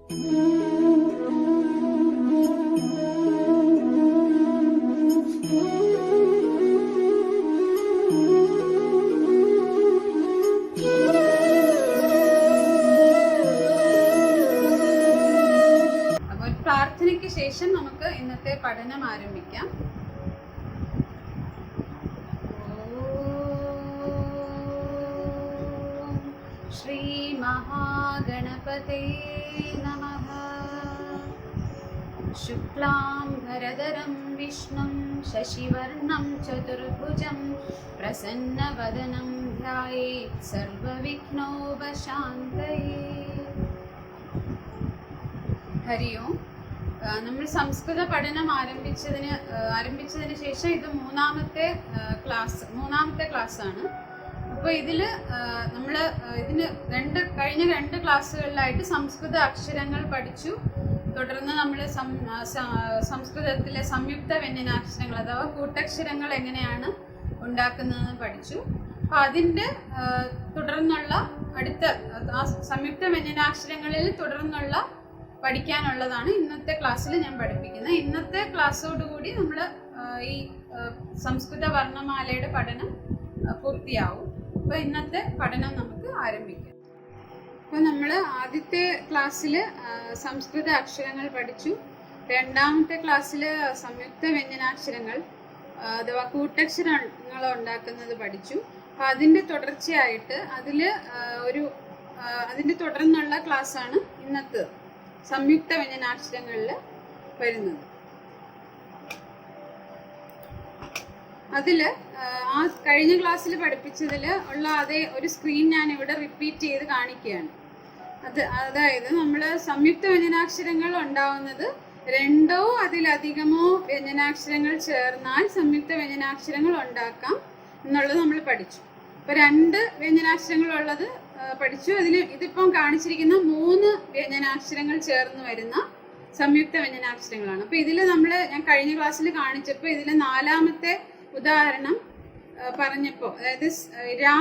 പ്രാർത്ഥനയ്ക്ക് ശേഷം നമുക്ക് ഇന്നത്തെ പഠനം ആരംഭിക്കാം. ശ്രീ മഹാഗണപതേ നമഃ. ശുക്ലാംബരധരം വിഷ്ണും ശശിവർണം ചതുർഭുജം പ്രസന്നവദനം ധ്യായേത് സർവവിഘ്നോപശാന്തയേ. ഹരി ഓം. നമ്മൾ സംസ്കൃത പഠനം ആരംഭിച്ചതിന് ശേഷം ഇത് മൂന്നാമത്തെ ക്ലാസ് ആണ്. അപ്പോൾ നമ്മൾ കഴിഞ്ഞ രണ്ട് ക്ലാസ്സുകളിലായിട്ട് സംസ്കൃത അക്ഷരങ്ങൾ പഠിച്ചു. തുടർന്ന് നമ്മൾ സംസ്കൃതത്തിലെ സംയുക്ത വ്യഞ്ജനാക്ഷരങ്ങൾ അഥവാ കൂട്ടക്ഷരങ്ങൾ എങ്ങനെയാണ് ഉണ്ടാക്കുന്നതെന്ന് പഠിച്ചു. അപ്പോൾ അതിൻ്റെ തുടർന്നുള്ള അടുത്ത സംയുക്ത വ്യഞ്ജനാക്ഷരങ്ങളിൽ തുടർന്നുള്ള പഠിക്കാനുള്ളതാണ് ഇന്നത്തെ ക്ലാസ്സിൽ ഞാൻ പഠിപ്പിക്കുന്നത്. ഇന്നത്തെ ക്ലാസ്സോടുകൂടി നമ്മൾ ഈ സംസ്കൃത വർണ്ണമാലയുടെ പഠനം പൂർത്തിയാവും. അപ്പോൾ ഇന്നത്തെ പഠനം നമുക്ക് ആരംഭിക്കാം. അപ്പോൾ നമ്മൾ ആദ്യത്തെ ക്ലാസ്സിൽ സംസ്കൃത അക്ഷരങ്ങൾ പഠിച്ചു. രണ്ടാമത്തെ ക്ലാസ്സിൽ സംയുക്ത വ്യഞ്ജനാക്ഷരങ്ങൾ അഥവാ കൂട്ടക്ഷരങ്ങൾ ഉണ്ടാക്കുന്നത് പഠിച്ചു. അപ്പോൾ അതിൻ്റെ തുടർച്ചയായിട്ട് അതിൻ്റെ തുടർന്നുള്ള ക്ലാസ്സാണ് ഇന്നത്തെ സംയുക്ത വ്യഞ്ജനാക്ഷരങ്ങളിൽ വരുന്നത്. ആ കഴിഞ്ഞ ക്ലാസ്സിൽ പഠിപ്പിച്ചതിൽ ഉള്ള അതേ ഒരു സ്ക്രീൻ ഞാൻ ഇവിടെ റിപ്പീറ്റ് ചെയ്ത് കാണിക്കുകയാണ്. അതായത് നമ്മൾ സംയുക്ത വ്യഞ്ജനാക്ഷരങ്ങൾ ഉണ്ടാവുന്നത് രണ്ടോ അതിലധികമോ വ്യഞ്ജനാക്ഷരങ്ങൾ ചേർന്നാൽ സംയുക്ത വ്യഞ്ജനാക്ഷരങ്ങൾ ഉണ്ടാക്കാം എന്നുള്ളത് നമ്മൾ പഠിച്ചു. അപ്പോൾ 2 വ്യഞ്ജനാക്ഷരങ്ങളുള്ളത് പഠിച്ചു. ഇതിപ്പം കാണിച്ചിരിക്കുന്ന 3 വ്യഞ്ജനാക്ഷരങ്ങൾ ചേർന്ന് വരുന്ന സംയുക്ത വ്യഞ്ജനാക്ഷരങ്ങളാണ്. അപ്പൊ ഞാൻ കഴിഞ്ഞ ക്ലാസ്സിൽ കാണിച്ചപ്പോൾ ഇതിലെ 4ാമത്തെ ഉദാഹരണം പറഞ്ഞപ്പോൾ, അതായത് രാ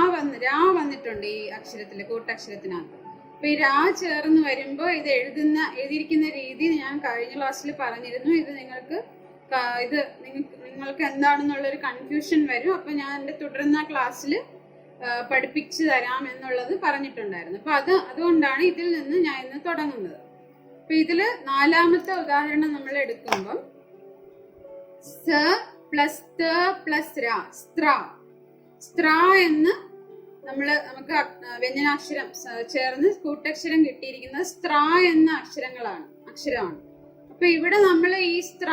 വന്നിട്ടുണ്ട് ഈ അക്ഷരത്തില്, കൂട്ടക്ഷരത്തിനകത്ത്. അപ്പൊ ഈ രാ ചേർന്ന് വരുമ്പോൾ ഇത് എഴുതിയിരിക്കുന്ന രീതി ഞാൻ കഴിഞ്ഞ ക്ലാസ്സിൽ പറഞ്ഞിരുന്നു. നിങ്ങൾക്ക് എന്താണെന്നുള്ളൊരു കൺഫ്യൂഷൻ വരും. അപ്പൊ ഞാൻ എൻ്റെ തുടർന്ന ക്ലാസ്സിൽ പഠിപ്പിച്ചു തരാം എന്നുള്ളത് പറഞ്ഞിട്ടുണ്ടായിരുന്നു. അപ്പൊ അതുകൊണ്ടാണ് ഇതിൽ നിന്ന് ഞാൻ ഇന്ന് തുടങ്ങുന്നത്. അപ്പൊ ഇതില് 4ാമത്തെ ഉദാഹരണം നമ്മൾ എടുക്കുമ്പം സ പ്ലസ് ത പ്ലസ് രാ, സ്ത്ര എന്ന് നമുക്ക് വ്യഞ്ജനാക്ഷരം ചേർന്ന് കൂട്ടക്ഷരം കിട്ടിയിരിക്കുന്നത് സ്ത്ര എന്ന അക്ഷരമാണ്. അപ്പൊ ഇവിടെ നമ്മൾ ഈ സ്ത്ര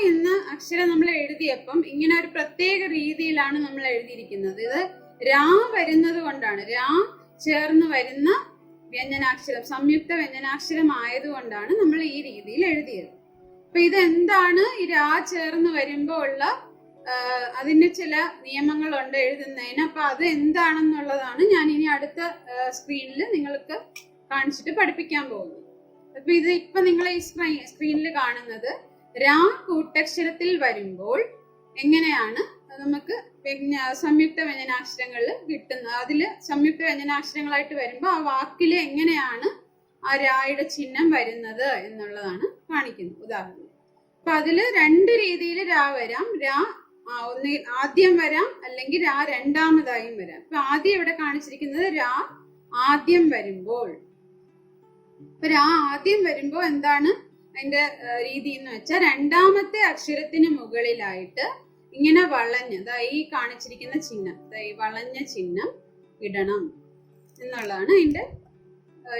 എന്ന അക്ഷരം നമ്മൾ എഴുതിയപ്പം ഇങ്ങനെ ഒരു പ്രത്യേക രീതിയിലാണ് നമ്മൾ എഴുതിയിരിക്കുന്നത്. ഇത് രാ വരുന്നത് കൊണ്ടാണ്, രാ ചേർന്ന് വരുന്ന വ്യഞ്ജനാക്ഷരം സംയുക്ത വ്യഞ്ജനാക്ഷരം ആയതുകൊണ്ടാണ് നമ്മൾ ഈ രീതിയിൽ എഴുതിയത്. അപ്പൊ ഇതെന്താണ് ഈ രാ ചേർന്ന് വരുമ്പോൾ ഉള്ള അതിന് ചില നിയമങ്ങളുണ്ട് എഴുതുന്നതിന്. അപ്പൊ അത് എന്താണെന്നുള്ളതാണ് ഞാൻ ഇനി അടുത്ത സ്ക്രീനിൽ നിങ്ങൾക്ക് കാണിച്ചിട്ട് പഠിപ്പിക്കാൻ പോകുന്നത്. അപ്പൊ ഇപ്പൊ നിങ്ങൾ ഈ സ്ക്രീനിൽ കാണുന്നത് രാ കൂട്ടക്ഷരത്തിൽ വരുമ്പോൾ എങ്ങനെയാണ് നമുക്ക് സംയുക്ത വ്യഞ്ജനാക്ഷരങ്ങളിൽ കിട്ടുന്നത്. അതില് സംയുക്ത വ്യഞ്ജനാക്ഷരങ്ങളായിട്ട് വരുമ്പോൾ ആ വാക്കില് എങ്ങനെയാണ് ആ രായുടെ ചിഹ്നം വരുന്നത് എന്നുള്ളതാണ് കാണിക്കുന്നത് ഉദാഹരണം. അപ്പൊ അതില് 2 രീതിയിൽ രാ വരാം. രാ ആദ്യം വരാം, അല്ലെങ്കിൽ രാ രണ്ടാമതായും വരാം. അപ്പൊ ആദ്യം ഇവിടെ കാണിച്ചിരിക്കുന്നത് രാ ആദ്യം വരുമ്പോൾ. അപ്പൊ രാ ആദ്യം വരുമ്പോൾ എന്താണ് അതിന്റെ രീതി എന്ന് വെച്ചാൽ 2ാമത്തെ അക്ഷരത്തിന് മുകളിലായിട്ട് ഇങ്ങനെ വളഞ്ഞ് ഈ കാണിച്ചിരിക്കുന്ന ചിഹ്നം, ഈ വളഞ്ഞ ചിഹ്നം ഇടണം എന്നുള്ളതാണ് അതിന്റെ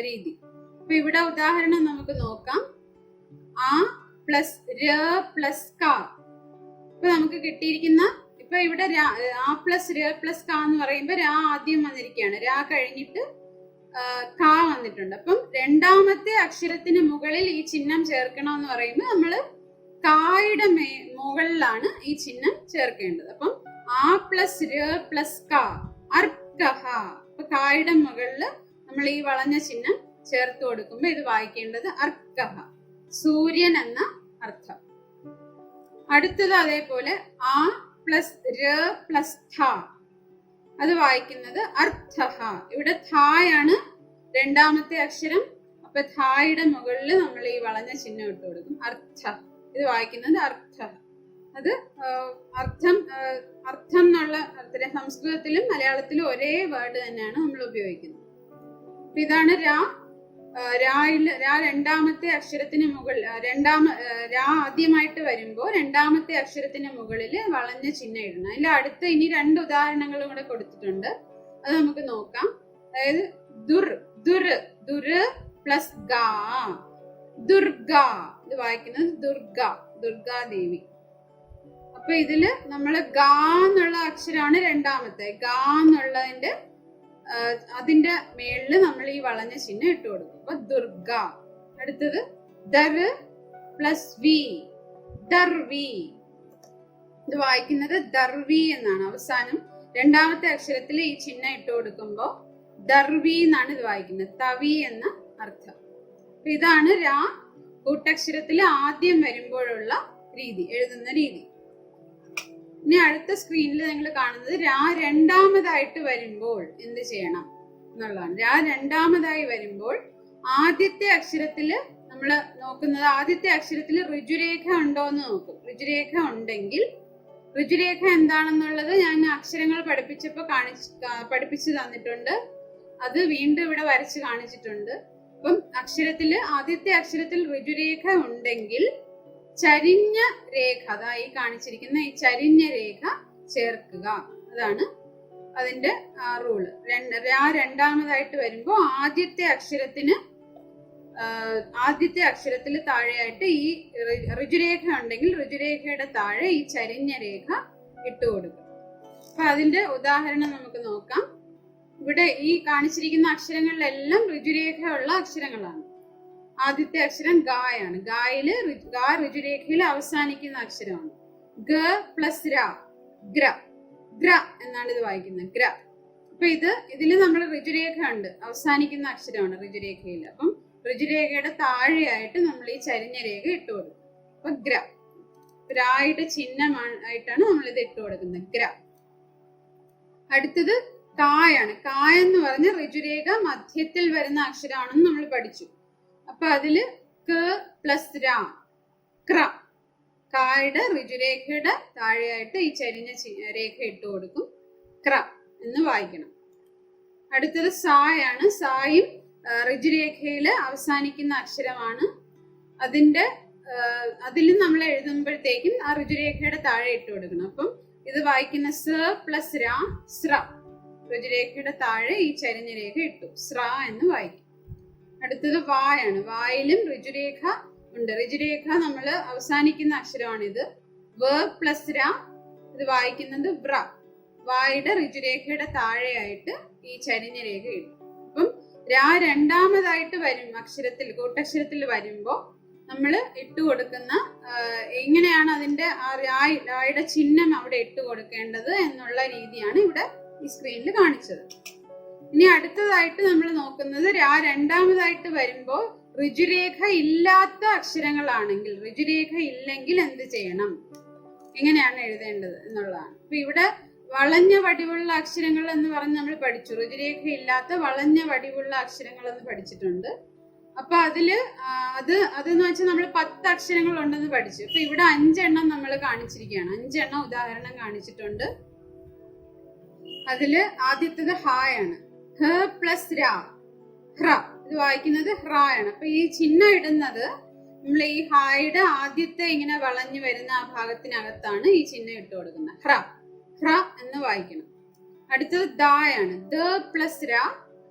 രീതി. അപ്പൊ ഇവിടെ ഉദാഹരണം നമുക്ക് നോക്കാം. ആ പ്ലസ് ര പ്ലസ് ക. ഇപ്പൊ നമുക്ക് കിട്ടിയിരിക്കുന്ന ഇപ്പൊ ഇവിടെ ആ പ്ലസ് ര പ്ലസ് ക എന്ന് പറയുമ്പോൾ രാ ആദ്യം വന്നിരിക്കുകയാണ്. രാ കഴിഞ്ഞിട്ട് ക വന്നിട്ടുണ്ട്. അപ്പം 2ാമത്തെ അക്ഷരത്തിന് മുകളിൽ ഈ ചിഹ്നം ചേർക്കണം എന്ന് പറയുമ്പോൾ നമ്മള് കായുടെ മുകളിലാണ് ഈ ചിഹ്നം ചേർക്കേണ്ടത്. അപ്പം ആ പ്ലസ് ര പ്ലസ് ക, അർക്കഹ. അപ്പൊ കായുടെ മുകളില് നമ്മൾ ഈ വളഞ്ഞ ചിഹ്നം ചേർത്ത് കൊടുക്കുമ്പോൾ ഇത് വായിക്കേണ്ടത് അർക്കഹ, സൂര്യൻ എന്ന അർത്ഥം. അടുത്തത് അതേപോലെ ആ പ്ലസ് ര പ്ലസ് ഥ, അത് വായിക്കുന്നത് അർത്ഥഹ. ഇവിടെ ഥായാണ് 2ാമത്തെ അക്ഷരം. അപ്പൊ ധായുടെ മുകളിൽ നമ്മൾ ഈ വളഞ്ഞ ചിഹ്നം ഇട്ട് കൊടുക്കും. അർത്ഥ, ഇത് വായിക്കുന്നത് അർത്ഥ. അത് അർത്ഥം എന്നുള്ള അർത്ഥം സംസ്കൃതത്തിലും മലയാളത്തിലും ഒരേ വേർഡ് തന്നെയാണ് നമ്മൾ ഉപയോഗിക്കുന്നത്. അപ്പൊ ഇതാണ് രാ. രാ രണ്ടാമത്തെ അക്ഷരത്തിന് മുകളിൽ രാ ആദ്യമായിട്ട് വരുമ്പോ രണ്ടാമത്തെ അക്ഷരത്തിന് മുകളിൽ വളഞ്ഞ ചിഹ്നം ഇടണം. അതിൽ അടുത്ത ഇനി 2 ഉദാഹരണങ്ങളും കൂടെ കൊടുത്തിട്ടുണ്ട്, അത് നമുക്ക് നോക്കാം. അതായത് ദുർ പ്ലസ് ഗാ, ദുർഗ, ഇത് വായിക്കുന്നത് ദുർഗാദേവി. അപ്പൊ ഇതില് നമ്മള് ഗാ എന്നുള്ള അക്ഷരമാണ് രണ്ടാമത്തെ. ഗാ എന്നുള്ളതിന്റെ അതിന്റെ മേളില് നമ്മൾ ഈ വളഞ്ഞ ചിഹ്നം ഇട്ട് കൊടുക്കും. അപ്പൊ ദുർഗ. അടുത്തത് ദർ പ്ലസ് വി, ദർവി, ഇത് വായിക്കുന്നത് ദർവി എന്നാണ്. അവസാനം രണ്ടാമത്തെ അക്ഷരത്തിൽ ഈ ചിഹ്നം ഇട്ട് കൊടുക്കുമ്പോ ദർവി എന്നാണ് ഇത് വായിക്കുന്നത്, തവി എന്ന അർത്ഥം. അപ്പൊ ഇതാണ് രാ കൂട്ടക്ഷരത്തിൽ ആദ്യം വരുമ്പോഴുള്ള രീതി, എഴുതുന്ന രീതി. ഇനി അടുത്ത സ്ക്രീനിൽ നിങ്ങൾ കാണുന്നത് രാ രണ്ടാമതായിട്ട് വരുമ്പോൾ എന്ത് ചെയ്യണം എന്നുള്ളതാണ്. രാ രണ്ടാമതായി വരുമ്പോൾ ആദ്യത്തെ അക്ഷരത്തില് നമ്മൾ നോക്കുന്നത്, ആദ്യത്തെ അക്ഷരത്തിൽ ഋജുരേഖ ഉണ്ടോ എന്ന് നോക്കും. ഋജുരേഖ ഉണ്ടെങ്കിൽ, ഋജുരേഖ എന്താണെന്നുള്ളത് ഞാൻ അക്ഷരങ്ങൾ പഠിപ്പിച്ചു തന്നിട്ടുണ്ട്. അത് വീണ്ടും ഇവിടെ വരച്ച് കാണിച്ചിട്ടുണ്ട്. അപ്പം ആദ്യത്തെ അക്ഷരത്തിൽ ഋജുരേഖ ഉണ്ടെങ്കിൽ ചരിഞ്ഞ രേഖ, അതായി കാണിച്ചിരിക്കുന്ന ഈ ചരിഞ്ഞ രേഖ ചേർക്കുക. അതാണ് അതിന്റെ റൂള്. രണ്ടാമതായിട്ട് വരുമ്പോ ആദ്യത്തെ അക്ഷരത്തിൽ താഴെയായിട്ട് ഈ ഋജുരേഖ ഉണ്ടെങ്കിൽ ഋജുരേഖയുടെ താഴെ ഈ ചരിഞ്ഞ രേഖ ഇട്ടു കൊടുക്കും. അപ്പൊ അതിന്റെ ഉദാഹരണം നമുക്ക് നോക്കാം. ഇവിടെ ഈ കാണിച്ചിരിക്കുന്ന അക്ഷരങ്ങളിലെല്ലാം ഋജുരേഖയുള്ള അക്ഷരങ്ങളാണ്. ആദ്യത്തെ അക്ഷരം ഗായാണ്. ഗാ ഋജുരേഖയിൽ അവസാനിക്കുന്ന അക്ഷരമാണ്. ഗ പ്ലസ് രാ, ഗ്ര, ഗ്ര എന്നാണ് ഇത് വായിക്കുന്നത്, ഗ്ര. അപ്പൊ ഇതില് നമ്മൾ ഋജുരേഖ ഉണ്ട്, അവസാനിക്കുന്ന അക്ഷരമാണ് ഋജുരേഖയിൽ. അപ്പം ഋജുരേഖയുടെ താഴെയായിട്ട് നമ്മൾ ഈ ചരിഞ്ഞ രേഖ ഇട്ട് കൊടുക്കും. അപ്പൊ ഗ്ര, രായുടെ ചിഹ്നമായിട്ടാണ് നമ്മൾ ഇത് ഇട്ട് കൊടുക്കുന്നത്, ഗ്ര. അടുത്തത് കായാണ്. കായെന്ന് പറഞ്ഞ ഋജുരേഖ മധ്യത്തിൽ വരുന്ന അക്ഷരമാണെന്ന് നമ്മൾ പഠിച്ചു. അപ്പൊ അതില് ക പ്ലസ് രാ, ക്ര. കായുടെ ഋജുരേഖയുടെ താഴെയായിട്ട് ഈ ചരിഞ്ഞ രേഖ ഇട്ട് കൊടുക്കും, ക്ര എന്ന് വായിക്കണം. അടുത്തത് സായാണ്. സായും ഋജുരേഖയില് അവസാനിക്കുന്ന അക്ഷരമാണ്. അതിലും നമ്മൾ എഴുതുമ്പോഴത്തേക്കും ആ ഋജുരേഖയുടെ താഴെ ഇട്ട് കൊടുക്കണം. അപ്പം ഇത് വായിക്കുന്ന സ പ്ലസ് രാ, സ്ര. ഋജുരേഖയുടെ താഴെ ഈ ചരിഞ്ഞ രേഖ ഇട്ടു, സ്ര എന്ന് വായിക്കും. അടുത്തത് വായാണ്. വായിലും ഋജുരേഖ ഉണ്ട്. ഋജുരേഖ നമ്മൾ അവസാനിക്കുന്ന അക്ഷരമാണിത്. വ പ്ലസ് രാ, ഇത് വായിക്കുന്നത് വ്ര. വായുടെ ഋജുരേഖയുടെ താഴെയായിട്ട് ഈ ചരിഞ്ഞ രേഖ ഇടും. അപ്പം രാ രണ്ടാമതായിട്ട് വരും കൂട്ടക്ഷരത്തിൽ വരുമ്പോ നമ്മൾ ഇട്ട് കൊടുക്കുന്ന എങ്ങനെയാണ് അതിന്റെ ആ രായുടെ ചിഹ്നം അവിടെ ഇട്ട് കൊടുക്കേണ്ടത് എന്നുള്ള രീതിയാണ് ഇവിടെ ഈ സ്ക്രീനിൽ കാണിച്ചത്. ഇനി അടുത്തതായിട്ട് നമ്മൾ നോക്കുന്നത് രാ രണ്ടാമതായിട്ട് വരുമ്പോൾ ഋജുരേഖ ഇല്ലാത്ത അക്ഷരങ്ങളാണെങ്കിൽ, ഋജുരേഖ ഇല്ലെങ്കിൽ എന്ത് ചെയ്യണം, എങ്ങനെയാണ് എഴുതേണ്ടത് എന്നുള്ളതാണ്. അപ്പൊ ഇവിടെ വളഞ്ഞ വടിവുള്ള അക്ഷരങ്ങൾ എന്ന് പറഞ്ഞ് നമ്മൾ പഠിച്ചു. ഋജുരേഖ ഇല്ലാത്ത വളഞ്ഞ വടിവുള്ള അക്ഷരങ്ങൾ എന്ന് പഠിച്ചിട്ടുണ്ട്. അപ്പൊ അതെന്ന് വെച്ചാൽ നമ്മൾ 10 അക്ഷരങ്ങൾ ഉണ്ടെന്ന് പഠിച്ചു. അപ്പൊ ഇവിടെ 5 എണ്ണം നമ്മൾ കാണിച്ചിരിക്കുകയാണ്. 5 എണ്ണം ഉദാഹരണം കാണിച്ചിട്ടുണ്ട്. അതില് ആദ്യത്തത് ഹായാണ്. ഹ പ്ലസ് രാ, ഹ്ര. ഇത് വായിക്കുന്നത് ഹ്രായാണ്. അപ്പൊ ഈ ചിഹ്നം ഇടുന്നത് നമ്മൾ ഈ ഹായുടെ ആദ്യത്തെ ഇങ്ങനെ വളഞ്ഞു വരുന്ന ആ ഭാഗത്തിനകത്താണ് ഈ ചിഹ്നം ഇട്ട് കൊടുക്കുന്നത്. ഹ്ര, ഹ്ര എന്ന് വായിക്കണം. അടുത്തത് ദായാണ്. ദ പ്ലസ് രാ,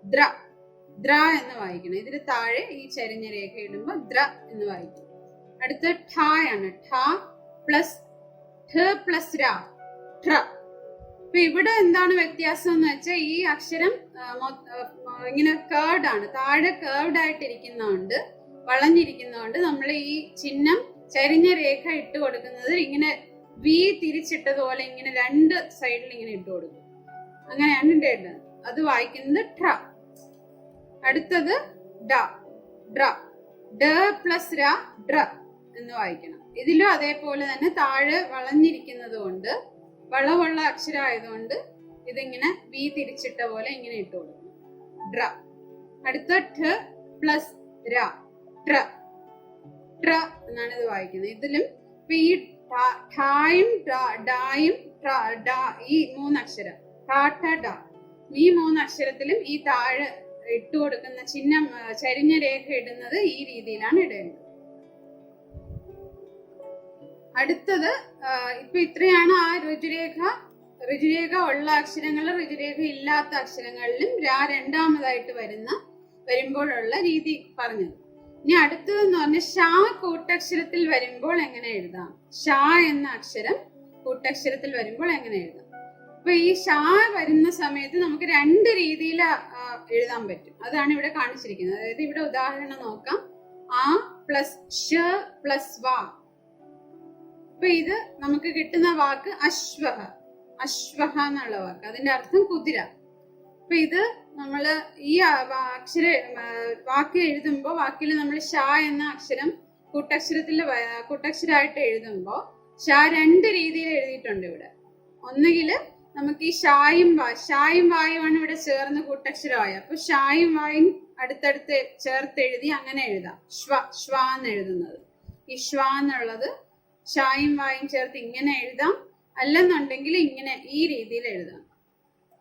ദ്ര, ദ്ര എന്ന് വായിക്കണം. ഇതിന് താഴെ ഈ ചരിഞ്ഞ രേഖ ഇടുമ്പോ ദ്ര എന്ന് വായിക്കും. അടുത്തത് ഠായാണ്. ഠ പ്ലസ് രാ, ഠ്ര. അപ്പൊ ഇവിടെ എന്താണ് വ്യത്യാസം എന്ന് വെച്ചാൽ ഈ അക്ഷരം ഇങ്ങനെ കേർഡ് ആണ്, താഴെ കേർഡ് ആയിട്ടിരിക്കുന്നതുകൊണ്ട്, വളഞ്ഞിരിക്കുന്നതുകൊണ്ട് നമ്മൾ ഈ ചിഹ്നം ചരിഞ്ഞ രേഖ ഇട്ട് കൊടുക്കുന്നത് ഇങ്ങനെ വി തിരിച്ചിട്ടതുപോലെ ഇങ്ങനെ 2 സൈഡിൽ ഇങ്ങനെ ഇട്ട് കൊടുക്കും. അങ്ങനെയാണ് ഇടേണ്ടത്. അത് വായിക്കുന്നത് ട്ര. അടുത്തത് ഡ, ഡ്ര. ഡ പ്ലസ് രാ, ഡ്ര എന്ന് വായിക്കണം. ഇതിലും അതേപോലെ തന്നെ താഴെ വളഞ്ഞിരിക്കുന്നത് കൊണ്ട്, വളവുള്ള അക്ഷരമായതുകൊണ്ട് ഇതിങ്ങനെ വി തിരിച്ചിട്ട പോലെ ഇങ്ങനെ ഇട്ട് കൊടുക്കണം, ഡ്ര. അടുത്ത ഠ പ്ലസ് ര, ട്ര, ട്ര എന്നാണ് ഇത് വായിക്കുന്നത്. ഇതിലും ഇപ്പൊ ഈ ഠായും ഡായും ഈ മൂന്നക്ഷരം ഈ മൂന്നക്ഷരത്തിലും ഈ താഴെ ഇട്ടു കൊടുക്കുന്ന ചിഹ്നം ചരിഞ്ഞ രേഖ ഇടുന്നത് ഈ രീതിയിലാണ് ഇടേണ്ടത്. അടുത്തത് ഇപ്പൊ ഇത്രയാണ് ആ ഋജുരേഖ ഉള്ള അക്ഷരങ്ങൾ, ഋജുരേഖ ഇല്ലാത്ത അക്ഷരങ്ങളിലും രണ്ടാമതായിട്ട് വരുമ്പോഴുള്ള രീതി പറഞ്ഞത്. ഇനി അടുത്തതെന്ന് പറഞ്ഞാൽ ഷാ കൂട്ടക്ഷരത്തിൽ വരുമ്പോൾ എങ്ങനെ എഴുതാം? ഷാ എന്ന അക്ഷരം കൂട്ടക്ഷരത്തിൽ വരുമ്പോൾ എങ്ങനെ എഴുതാം? അപ്പൊ ഈ ഷാ വരുന്ന സമയത്ത് നമുക്ക് രണ്ട് രീതിയിൽ എഴുതാൻ പറ്റും. അതാണ് ഇവിടെ കാണിച്ചിരിക്കുന്നത്. അതായത് ഇവിടെ ഉദാഹരണം നോക്കാം. ആ പ്ലസ് ഷ പ്ലസ് വാ. അപ്പൊ ഇത് നമുക്ക് കിട്ടുന്ന വാക്ക് അശ്വഹ. അശ്വഹ എന്നുള്ള വാക്ക്, അതിന്റെ അർത്ഥം കുതിര. അപ്പൊ ഇത് നമ്മള് ഈ വാക്ക് എഴുതുമ്പോ വാക്കിൽ നമ്മൾ ഷാ എന്ന അക്ഷരം കൂട്ടക്ഷരമായിട്ട് എഴുതുമ്പോ ഷാ രണ്ട് രീതിയിൽ എഴുതിയിട്ടുണ്ട് ഇവിടെ. ഒന്നുകില് നമുക്ക് ഈ ഷായും വായുമാണ് ഇവിടെ ചേർന്ന് കൂട്ടക്ഷരമായ, അപ്പൊ ഷായും വായും അടുത്തടുത്ത് ചേർത്ത് എഴുതി അങ്ങനെ എഴുതാം. ശ്വ എന്ന് എഴുതുന്നത്, ഈ ശ്വ എന്നുള്ളത് ഷായും വായും ചേർത്ത് ഇങ്ങനെ എഴുതാം. അല്ലെന്നുണ്ടെങ്കിൽ ഇങ്ങനെ ഈ രീതിയിൽ എഴുതാം.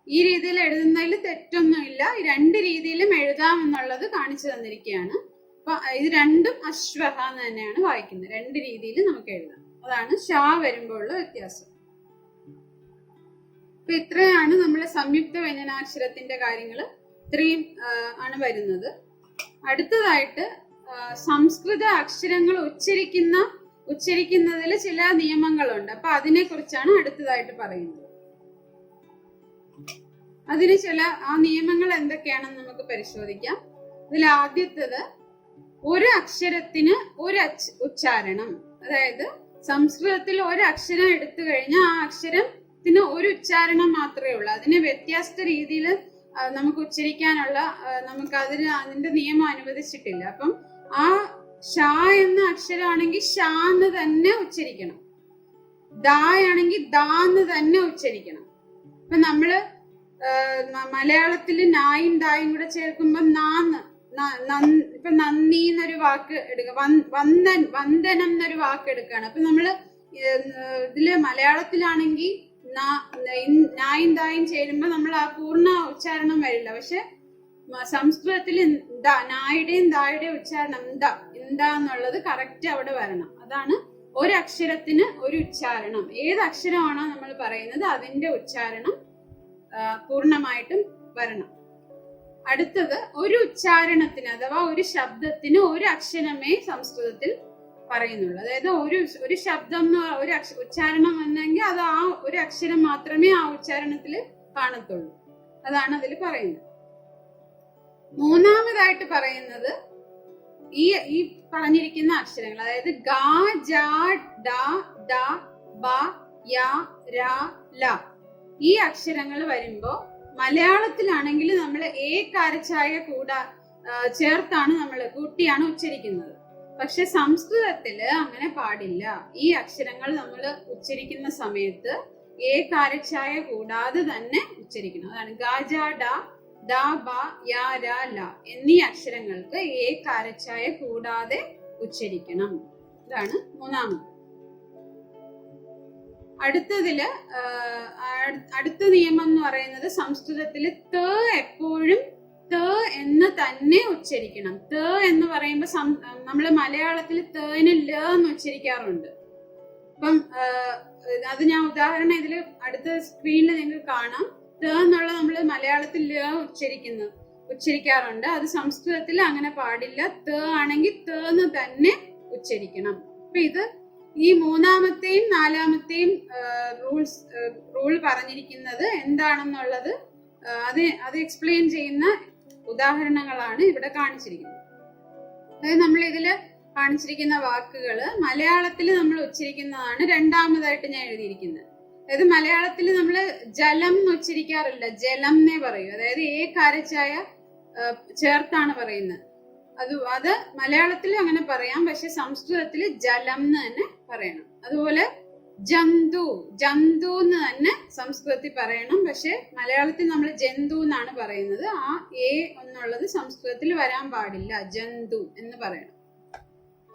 ഈ രീതിയിൽ എഴുതുന്നതിൽ തെറ്റൊന്നുമില്ല. ഈ രണ്ട് രീതിയിലും എഴുതാം എന്നുള്ളത് കാണിച്ചു തന്നിരിക്കുകയാണ്. അപ്പൊ ഇത് രണ്ടും അശ്വഹ എന്ന് തന്നെയാണ് വായിക്കുന്നത്. രണ്ട് രീതിയിൽ നമുക്ക് എഴുതാം. അതാണ് ഷാ വരുമ്പോഴുള്ള വ്യത്യാസം. അപ്പൊ ഇത്രയാണ് നമ്മളെ സംയുക്ത വ്യഞ്ജനാക്ഷരത്തിന്റെ കാര്യങ്ങൾ. ഇത്രയും ആണ് വരുന്നത്. അടുത്തതായിട്ട് സംസ്കൃത അക്ഷരങ്ങൾ ഉച്ചരിക്കുന്നതിൽ ചില നിയമങ്ങളുണ്ട്. അപ്പൊ അതിനെ കുറിച്ചാണ് അടുത്തതായിട്ട് പറയുന്നത്. അതിന് ആ നിയമങ്ങൾ എന്തൊക്കെയാണെന്ന് നമുക്ക് പരിശോധിക്കാം. ഇതിൽ ആദ്യത്തേത് ഒരു അക്ഷരത്തിന് ഒരു ഉച്ചാരണം. അതായത് സംസ്കൃതത്തിൽ ഒരു അക്ഷരം എടുത്തു കഴിഞ്ഞാൽ ആ അക്ഷരത്തിന് ഒരു ഉച്ചാരണം മാത്രമേ ഉള്ളൂ. അതിനെ വ്യത്യസ്ത രീതിയിൽ നമുക്ക് ഉച്ചരിക്കാനുള്ള അതിന്റെ നിയമം അനുവദിച്ചിട്ടില്ല. അപ്പം ആ ഷാ എന്ന അക്ഷരമാണെങ്കിൽ ഷാ എന്ന് തന്നെ ഉച്ചരിക്കണം. ദാ ആണെങ്കിൽ ദാ എന്ന് തന്നെ ഉച്ചരിക്കണം. ഇപ്പൊ നമ്മള് മലയാളത്തില് നായും ദായും കൂടെ ചേർക്കുമ്പോ ഇപ്പൊ നന്ദി എന്നൊരു വാക്ക് എടുക്കുക, വന്ദനം എന്നൊരു വാക്ക് എടുക്കുകയാണ്. അപ്പൊ നമ്മള് ഇതില് മലയാളത്തിലാണെങ്കിൽ നായും ദായും ചേരുമ്പോ നമ്മൾ ആ പൂർണ്ണ ഉച്ചാരണം വരില്ല. പക്ഷെ സംസ്കൃതത്തിൽ നായുടെയും ദായുടെയും ഉച്ചാരണം എന്താ എന്നുള്ളത് കറക്റ്റ് അവിടെ വരണം. അതാണ് ഒരു അക്ഷരത്തിന് ഒരു ഉച്ചാരണം. ഏത് അക്ഷരമാണോ നമ്മൾ പറയുന്നത് അതിന്റെ ഉച്ചാരണം പൂർണ്ണമായിട്ടും വരണം. അടുത്തത് ഒരു ഉച്ചാരണത്തിന് അഥവാ ഒരു ശബ്ദത്തിന് ഒരു അക്ഷരമേ സംസ്കൃതത്തിൽ പറയുന്നുള്ളൂ. അതായത് ഒരു ശബ്ദം ഒരു ഉച്ചാരണം വന്നെങ്കിൽ അത് ആ ഒരു അക്ഷരം മാത്രമേ ആ ഉച്ചാരണത്തിൽ കാണത്തുള്ളൂ. അതാണ് അതിൽ പറയുന്നത്. മൂന്നാമതായിട്ട് പറയുന്നത് ഈ പറഞ്ഞിരിക്കുന്ന അക്ഷരങ്ങൾ, അതായത് ഗ, ജ, ഡ, ഡ, ബ, യ, ര, ല. ഈ അക്ഷരങ്ങൾ വരുമ്പോ മലയാളത്തിലാണെങ്കിൽ നമ്മൾ കാരച്ചായ ചേർത്താണ് കൂട്ടിയാണ് ഉച്ചരിക്കുന്നത്. പക്ഷെ സംസ്കൃതത്തില് അങ്ങനെ പാടില്ല. ഈ അക്ഷരങ്ങൾ നമ്മൾ ഉച്ചരിക്കുന്ന സമയത്ത് കാരച്ചായ കൂടാതെ തന്നെ ഉച്ചരിക്കണം. അതാണ് ഗ, ജ, ഡ, ദ, ബ, യ, ര, ല എന്നീ അക്ഷരങ്ങൾക്ക് കാരച്ചായ കൂടാതെ ഉച്ചരിക്കണം. ഇതാണ് മൂന്നാമത്. അടുത്ത നിയമം എന്ന് പറയുന്നത് സംസ്കൃതത്തില് ത എപ്പോഴും ത എന്ന് തന്നെ ഉച്ചരിക്കണം. ത എന്ന് പറയുമ്പോ നമ്മള് മലയാളത്തിൽ തേന് ല എന്ന് ഉച്ചരിക്കാറുണ്ട്. അപ്പം അത് ഞാൻ ഉദാഹരണം ഇതില് അടുത്ത സ്ക്രീനിൽ നിങ്ങൾക്ക് കാണാം. ത എന്നുള്ള നമ്മള് മലയാളത്തിൽ ല ഉച്ചരിക്കാറുണ്ട്. അത് സംസ്കൃതത്തിൽ അങ്ങനെ പാടില്ല. ത ആണെങ്കിൽ ത എന്ന് തന്നെ ഉച്ചരിക്കണം. അപ്പൊ ഇത് ഈ മൂന്നാമത്തെയും നാലാമത്തെയും റൂൾ പറഞ്ഞിരിക്കുന്നത് എന്താണെന്നുള്ളത് അത് എക്സ്പ്ലെയിൻ ചെയ്യുന്ന ഉദാഹരണങ്ങളാണ് ഇവിടെ കാണിച്ചിരിക്കുന്നത്. അതായത് നമ്മൾ ഇതില് കാണിച്ചിരിക്കുന്ന വാക്കുകള് മലയാളത്തിൽ നമ്മൾ ഉച്ചരിക്കുന്നതാണ് രണ്ടാമതായിട്ട് ഞാൻ എഴുതിയിരിക്കുന്നത്. അതായത് മലയാളത്തിൽ നമ്മൾ ജലം എന്ന് ഉച്ചരിക്കാറില്ല, ജലം എന്നേ പറയൂ. അതായത് കാരച്ചായ ചേർത്താണ് പറയുന്നത്. അത് മലയാളത്തിൽ അങ്ങനെ പറയാം, പക്ഷെ സംസ്കൃതത്തിൽ ജലം എന്ന് തന്നെ പറയണം. അതുപോലെ ജന്തു, ജന്തു എന്ന് തന്നെ സംസ്കൃതത്തിൽ പറയണം. പക്ഷെ മലയാളത്തിൽ നമ്മൾ ജന്തു എന്നാണ് പറയുന്നത്. ആ എ എന്നുള്ളത് സംസ്കൃതത്തിൽ വരാൻ പാടില്ല, ജന്തു എന്ന് പറയണം.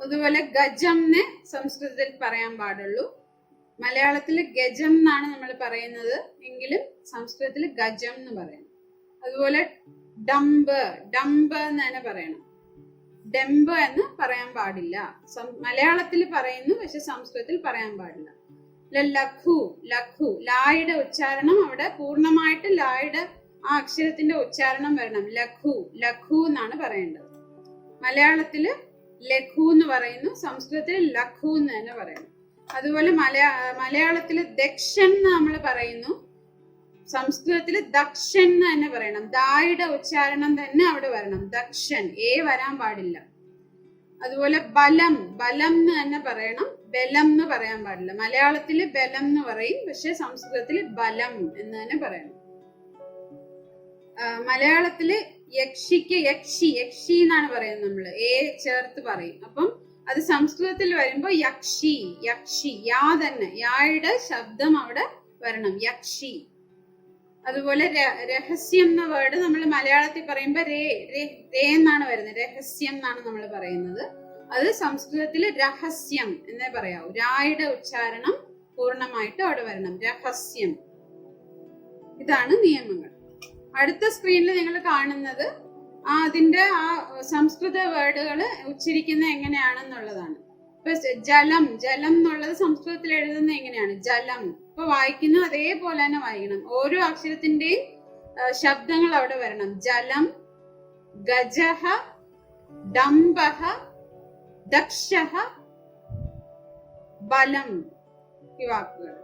അതുപോലെ ഗജം നെ സംസ്കൃതത്തിൽ പറയാൻ പാടുള്ളൂ. മലയാളത്തിൽ ഗജം എന്നാണ് നമ്മൾ പറയുന്നത്, എങ്കിലും സംസ്കൃതത്തിൽ ഗജം എന്ന് പറയണം. അതുപോലെ ഡംബ്, ഡംബ് എന്ന് തന്നെ പറയണം. ഡെമ്പ് എന്ന് പറയാൻ പാടില്ല. മലയാളത്തിൽ പറയുന്നു, പക്ഷെ സംസ്കൃതത്തിൽ പറയാൻ പാടില്ല. ലഘു, ലഘു, ലായുടെ ഉച്ചാരണം അവിടെ പൂർണ്ണമായിട്ട് ലായുടെ ആ അക്ഷരത്തിന്റെ ഉച്ചാരണം വരണം. ലഘു, ലഘു എന്നാണ് പറയേണ്ടത്. മലയാളത്തില് ലഘു എന്ന് പറയുന്നു, സംസ്കൃതത്തിൽ ലഘു എന്ന് തന്നെ പറയുന്നു. അതുപോലെ മലയാളത്തില് ദക്ഷൻ എന്ന് നമ്മൾ പറയുന്നു, സംസ്കൃതത്തില് ദക്ഷൻ എന്ന് തന്നെ പറയണം. ദായുടെ ഉച്ചാരണം തന്നെ അവിടെ വരണം, ദക്ഷൻ, എ വരാൻ പാടില്ല. അതുപോലെ ബലം, ബലം എന്ന് തന്നെ പറയണം, ബലം എന്ന് പറയാൻ പാടില്ല. മലയാളത്തില് ബലം എന്ന് പറയും, പക്ഷെ സംസ്കൃതത്തില് ബലം എന്ന് തന്നെ പറയണം. മലയാളത്തില് യക്ഷിക്ക് യക്ഷി, യക്ഷി എന്നാണ് പറയുന്നത്, നമ്മള് എ ചേർത്ത് പറയും. അപ്പം അത് സംസ്കൃതത്തിൽ വരുമ്പോ യക്ഷി, യക്ഷി, യാ തന്നെ, യായുടെ ശബ്ദം അവിടെ വരണം, യക്ഷി. അതുപോലെ രഹസ്യം എന്ന വേർഡ് നമ്മൾ മലയാളത്തിൽ പറയുമ്പോ രേ എന്നാണ് വരുന്നത്, രഹസ്യം എന്നാണ് നമ്മൾ പറയുന്നത്. അത് സംസ്കൃതത്തിൽ രഹസ്യം എന്നേ പറയാവൂ. രായുടെ ഉച്ചാരണം പൂർണ്ണമായിട്ട് അവിടെ വരണം, രഹസ്യം. ഇതാണ് നിയമങ്ങൾ. അടുത്ത സ്ക്രീനിൽ നിങ്ങൾ കാണുന്നത് അതിന്റെ ആ സംസ്കൃത വേർഡുകൾ ഉച്ചരിക്കുന്ന എങ്ങനെയാണെന്നുള്ളതാണ്. ഇപ്പൊ ജലം, ജലം എന്നുള്ളത് സംസ്കൃതത്തിൽ എഴുതുന്നത് എങ്ങനെയാണ്, ജലം. ഇപ്പൊ വായിക്കുന്നു അതേപോലെ തന്നെ വായിക്കണം. ഓരോ അക്ഷരത്തിന്റെയും ശബ്ദങ്ങൾ അവിടെ വരണം. ജലം, ഗജഹ, ഡംബഹ, ദക്ഷഹ, ബലം, ഈ വാക്കുകൾ.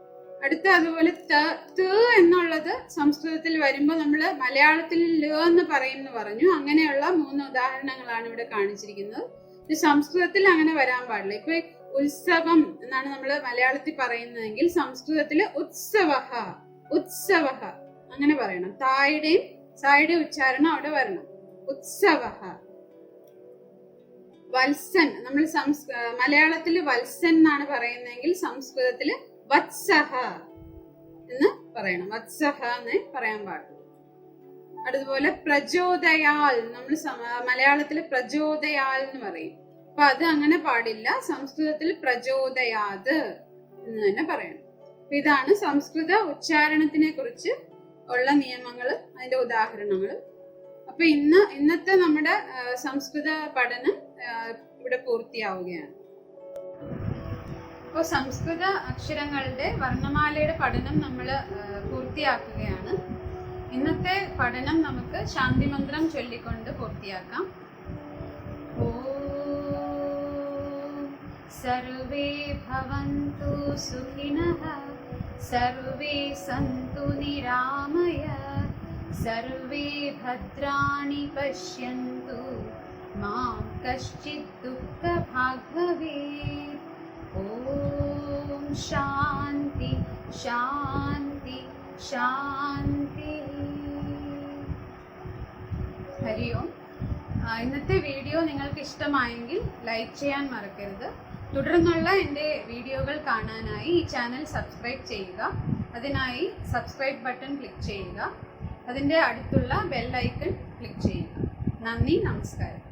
അടുത്ത അതുപോലെ ത എന്നുള്ളത് സംസ്കൃതത്തിൽ വരുമ്പോ നമ്മള് മലയാളത്തിൽ ല എന്ന് പറയുന്നു പറഞ്ഞു. അങ്ങനെയുള്ള 3 ഉദാഹരണങ്ങളാണ് ഇവിടെ കാണിച്ചിരിക്കുന്നത്. സംസ്കൃതത്തിൽ അങ്ങനെ വരാൻ പാടില്ല. ഇപ്പൊ ഉത്സവം എന്നാണ് നമ്മൾ മലയാളത്തിൽ പറയുന്നതെങ്കിൽ സംസ്കൃതത്തില് ഉത്സവഹ, ഉത്സവഹ അങ്ങനെ പറയണം. സായുടെ ഉച്ചാരണം അവിടെ വരണം, ഉത്സവഹ. വത്സൻ, നമ്മൾ മലയാളത്തില് വത്സൻ എന്നാണ് പറയുന്നതെങ്കിൽ സംസ്കൃതത്തില് വത്സഹ എന്ന് പറയണം, വത്സഹ എന്ന് പറയാൻ പാടില്ല. അതുപോലെ പ്രചോദയാൽ, നമ്മൾ മലയാളത്തില് പ്രചോദയാൽ എന്ന് പറയും. അപ്പൊ അത് അങ്ങനെ പാടില്ല, സംസ്കൃതത്തിൽ പ്രചോദയാത് എന്ന് തന്നെ പറയണം. അപ്പൊ ഇതാണ് സംസ്കൃത ഉച്ചാരണത്തിനെ കുറിച്ച് ഉള്ള നിയമങ്ങളും അതിന്റെ ഉദാഹരണങ്ങളും. അപ്പൊ ഇന്നത്തെ നമ്മുടെ സംസ്കൃത പഠനം ഇവിടെ പൂർത്തിയാവുകയാണ്. അപ്പോൾ സംസ്കൃത അക്ഷരങ്ങളുടെ വർണ്ണമാലയുടെ പഠനം നമ്മൾ പൂർത്തിയാക്കുകയാണ്. ഇന്നത്തെ പഠനം നമുക്ക് ശാന്തിമന്ത്രം ചൊല്ലിക്കൊണ്ട് പൂർത്തിയാക്കാം. സർവേ ഭവന്തു സുഖിനഃ, സർവേ സന്തു നിരാമയ, സർവേ ഭദ്രാണി പശ്യന്തു, മാ കശ്ചിത് ദുഃഖഭാഗ് ഭവേത്. ഓം ശാന്തി ശാന്തി ശാന്തി. ഹരി ഓം. ഇന്നത്തെ വീഡിയോ നിങ്ങൾക്ക് ഇഷ്ടമായെങ്കിൽ ലൈക്ക് ചെയ്യാൻ മറക്കരുത്. തുടർന്നുള്ള എൻ്റെ വീഡിയോകൾ കാണാനായി ഈ ചാനൽ സബ്സ്ക്രൈബ് ചെയ്യുക. അതിനായി സബ്സ്ക്രൈബ് ബട്ടൺ ക്ലിക്ക് ചെയ്യുക. അതിൻ്റെ അടുത്തുള്ള ബെൽ ഐക്കൺ ക്ലിക്ക് ചെയ്യുക. നന്ദി, നമസ്കാരം.